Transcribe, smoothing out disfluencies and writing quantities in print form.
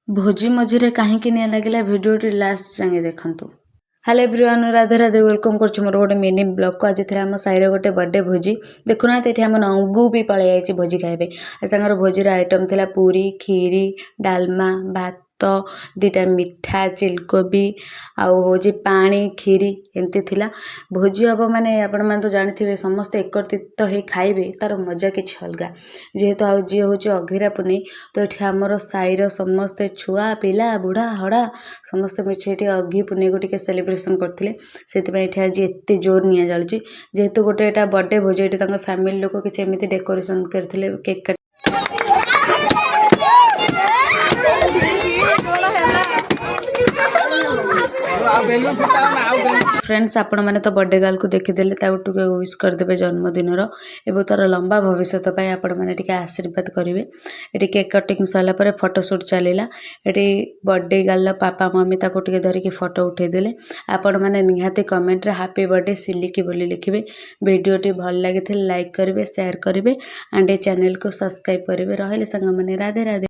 भोजी मझिरे कहीं निया लगे भिडियोटी लास्ट जाए देखु। Hello everyone, Radhe Radhe, welcome कर मोर गोटे मिनी ब्लॉग को। आज आम साई गोटे बर्थडे भोजी देखुना ये आम नंगू भी पलि आई भोजी खाइबे। आज भोजीर आइटम थिला पूरी, खीरी, डालमा, भात, दुटा मिठा, चिलकोबी आउ हूँ पानी, खीरी एमती थिला। भोजी हम माने आपण मैंने तो जानते समस्ते एकत्रित हो खाइबे तार मजा कि अलग। जेहेतु आज जी हूँ अघिरा पुनी तो ये आमर साईर समस्ते छुआ पिला बुढ़ा हड़ा समस्ते मिठे अघि पुनी को टिके सेलिब्रेशन करते से आज एत जोर नि जाऊँगी। जेहेतु गोटे यहाँ बर्थडे भोजी ये फैमिली लोक किसी एमती डेकोरेशन करते केक फ्रेंड्स आपण मैंने तो बर्थडे गर्ल को देखीदे टे विश करदे जन्मदिन एवं तार लंबा भविष्य आपण मैंने आशीर्वाद करेंगे। ये केक कटिंग सरला फोटोशूट चलला। ये बर्थडे गर्ल पापा मम्मी ताको धरिकी फोटो उठेदेले। आपण मैंने निहाती कमेंट रे हैप्पी बर्थडे सिल्की बोली लिखिए। वीडियोटी भल लगी लाइक करेंगे, शेयर करेंगे एंड चैनल को सब्सक्राइब करेंगे। रही सांग मैंने राधे राधे।